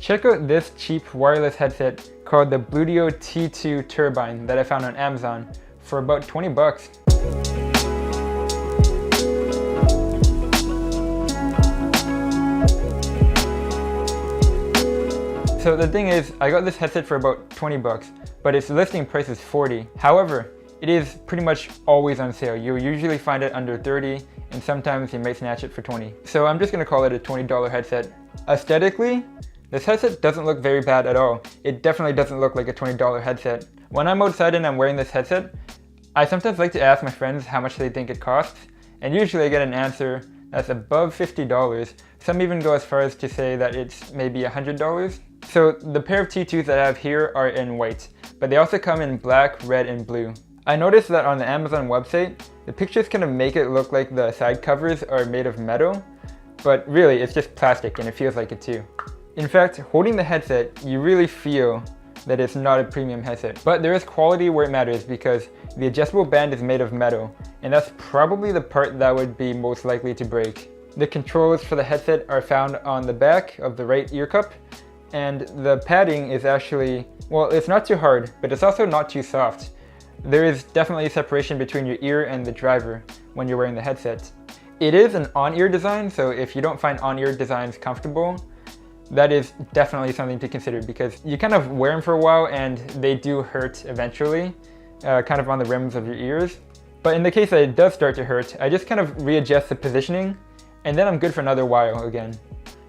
Check out this cheap wireless headset called the Bluedio T2 Turbine that I found on Amazon for about 20 bucks. So the thing is, I got this headset for about 20 bucks, but its listing price is 40. However, it is pretty much always on sale. You'll usually find it under 30, and sometimes you may snatch it for 20. So I'm just gonna call it a $20 headset. Aesthetically, this headset doesn't look very bad at all. It definitely doesn't look like a $20 headset. When I'm outside and I'm wearing this headset, I sometimes like to ask my friends how much they think it costs, and usually I get an answer that's above $50. Some even go as far as to say that it's maybe $100. So the pair of T2s that I have here are in white, but they also come in black, red, and blue. I noticed that on the Amazon website, the pictures kind of make it look like the side covers are made of metal, but really it's just plastic and it feels like it too. In fact, holding the headset, you really feel that it's not a premium headset. But there is quality where it matters because the adjustable band is made of metal, and that's probably the part that would be most likely to break. The controls for the headset are found on the back of the right ear cup, and the padding is actually, well, it's not too hard, but it's also not too soft. There is definitely separation between your ear and the driver when you're wearing the headset. It is an on-ear design, so if you don't find on-ear designs comfortable, that is definitely something to consider because you kind of wear them for a while and they do hurt eventually, kind of on the rims of your ears. But in the case that it does start to hurt, I just kind of readjust the positioning and then I'm good for another while again.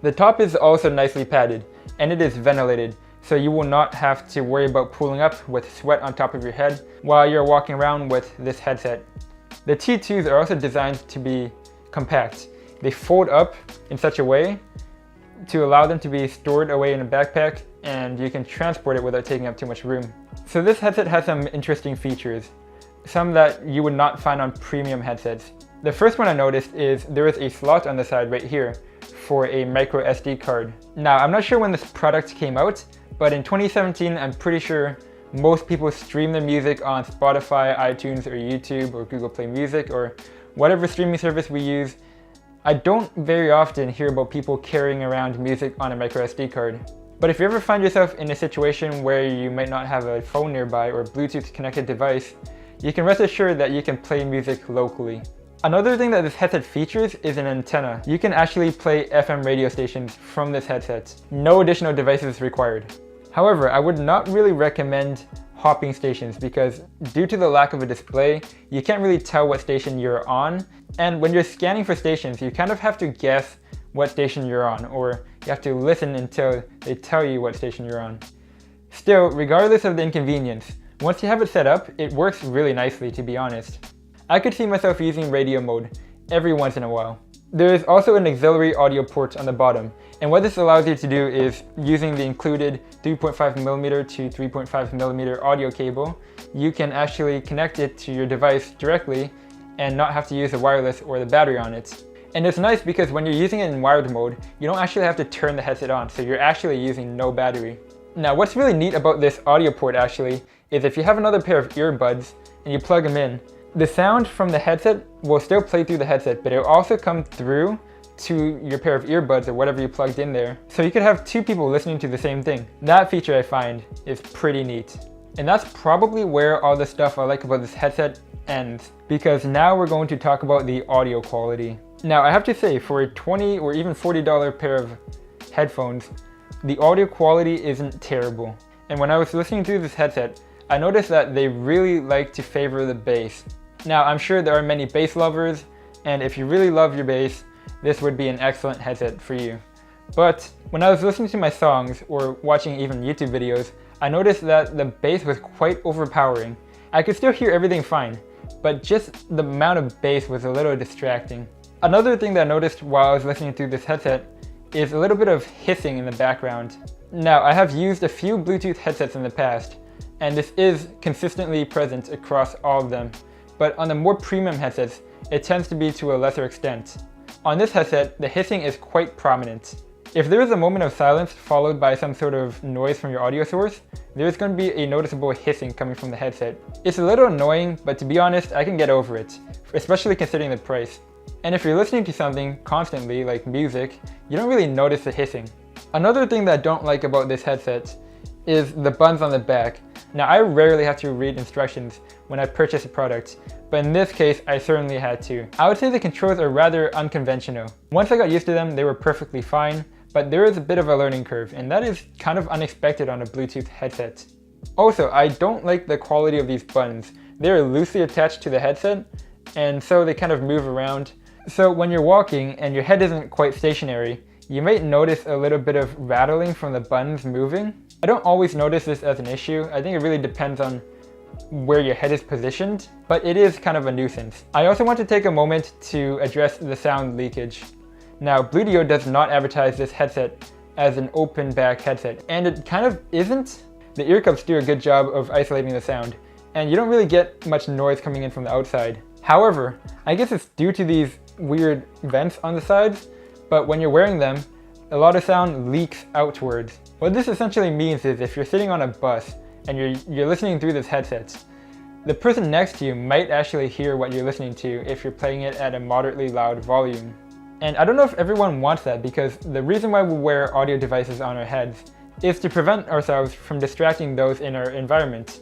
The top is also nicely padded and it is ventilated, so you will not have to worry about pooling up with sweat on top of your head while you're walking around with this headset. The T2s are also designed to be compact. They fold up in such a way to allow them to be stored away in a backpack and you can transport it without taking up too much room. So this headset has some interesting features, some that you would not find on premium headsets. The first one I noticed is there is a slot on the side right here for a micro SD card. Now, I'm not sure when this product came out, but in 2017, I'm pretty sure most people stream their music on Spotify, iTunes, or YouTube, or Google Play Music, or whatever streaming service we use. I don't very often hear about people carrying around music on a micro SD card. But if you ever find yourself in a situation where you might not have a phone nearby or a Bluetooth connected device, you can rest assured that you can play music locally. Another thing that this headset features is an antenna. You can actually play FM radio stations from this headset. No additional devices required. However, I would not really recommend hopping stations because due to the lack of a display, you can't really tell what station you're on. And when you're scanning for stations, you kind of have to guess what station you're on, or you have to listen until they tell you what station you're on. Still, regardless of the inconvenience, once you have it set up, it works really nicely, to be honest. I could see myself using radio mode every once in a while. There is also an auxiliary audio port on the bottom, and what this allows you to do is, using the included 3.5mm to 3.5mm audio cable, you can actually connect it to your device directly and not have to use the wireless or the battery on it. And it's nice because when you're using it in wired mode, you don't actually have to turn the headset on, so you're actually using no battery. Now, what's really neat about this audio port actually is if you have another pair of earbuds and you plug them in, the sound from the headset will still play through the headset, but it will also come through to your pair of earbuds or whatever you plugged in there. So you could have two people listening to the same thing. That feature I find is pretty neat. And that's probably where all the stuff I like about this headset ends, because now we're going to talk about the audio quality. Now, I have to say, for a $20 or even $40 pair of headphones, the audio quality isn't terrible. And when I was listening to this headset, I noticed that they really like to favor the bass. Now, I'm sure there are many bass lovers, and if you really love your bass, this would be an excellent headset for you. But when I was listening to my songs or watching even YouTube videos, I noticed that the bass was quite overpowering. I could still hear everything fine, but just the amount of bass was a little distracting. Another thing that I noticed while I was listening to this headset is a little bit of hissing in the background. Now, I have used a few Bluetooth headsets in the past, and this is consistently present across all of them. But on the more premium headsets, it tends to be to a lesser extent. On this headset, the hissing is quite prominent. If there is a moment of silence followed by some sort of noise from your audio source, there's going to be a noticeable hissing coming from the headset. It's a little annoying, but to be honest, I can get over it, especially considering the price. And if you're listening to something constantly, like music, you don't really notice the hissing. Another thing that I don't like about this headset is the buttons on the back. Now, I rarely have to read instructions when I purchase a product, but in this case, I certainly had to. I would say the controls are rather unconventional. Once I got used to them, they were perfectly fine, but there is a bit of a learning curve, and that is kind of unexpected on a Bluetooth headset. Also, I don't like the quality of these buttons. They're loosely attached to the headset, and so they kind of move around. So when you're walking and your head isn't quite stationary, you might notice a little bit of rattling from the buttons moving. I don't always notice this as an issue. I think it really depends on where your head is positioned, but it is kind of a nuisance. I also want to take a moment to address the sound leakage. Now, Bluedio does not advertise this headset as an open back headset, and it kind of isn't. The ear cups do a good job of isolating the sound, and you don't really get much noise coming in from the outside. However, I guess it's due to these weird vents on the sides, but when you're wearing them, a lot of sound leaks outwards. What this essentially means is if you're sitting on a bus and you're listening through this headset, the person next to you might actually hear what you're listening to if you're playing it at a moderately loud volume. And I don't know if everyone wants that, because the reason why we wear audio devices on our heads is to prevent ourselves from distracting those in our environment.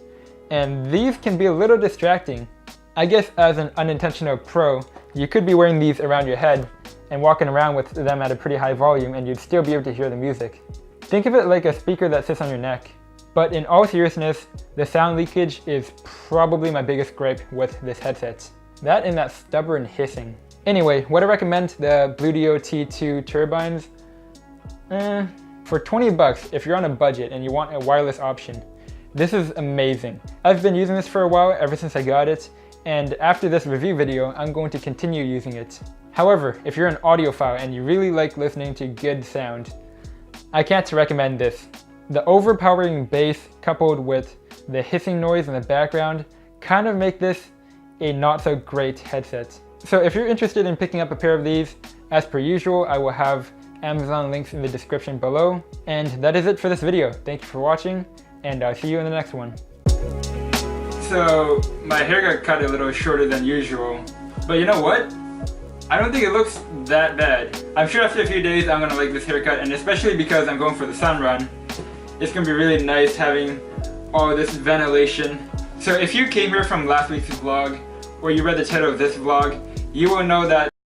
And these can be a little distracting. I guess as an unintentional pro, you could be wearing these around your head and walking around with them at a pretty high volume, and you'd still be able to hear the music. Think of it like a speaker that sits on your neck. But in all seriousness, the sound leakage is probably my biggest gripe with this headset. That and that stubborn hissing. Anyway, would I recommend the Bluedio T2 turbines? For 20 bucks, if you're on a budget and you want a wireless option, this is amazing. I've been using this for a while, ever since I got it, and after this review video, I'm going to continue using it. However, if you're an audiophile and you really like listening to good sound, I can't recommend this. The overpowering bass coupled with the hissing noise in the background kind of make this a not so great headset. So if you're interested in picking up a pair of these, as per usual, I will have Amazon links in the description below. And that is it for this video. Thank you for watching, and I'll see you in the next one. So my hair got cut a little shorter than usual, but you know what? I don't think it looks that bad. I'm sure after a few days I'm gonna like this haircut, and especially because I'm going for the sun run, it's gonna be really nice having all this ventilation. So if you came here from last week's vlog, or you read the title of this vlog, you will know that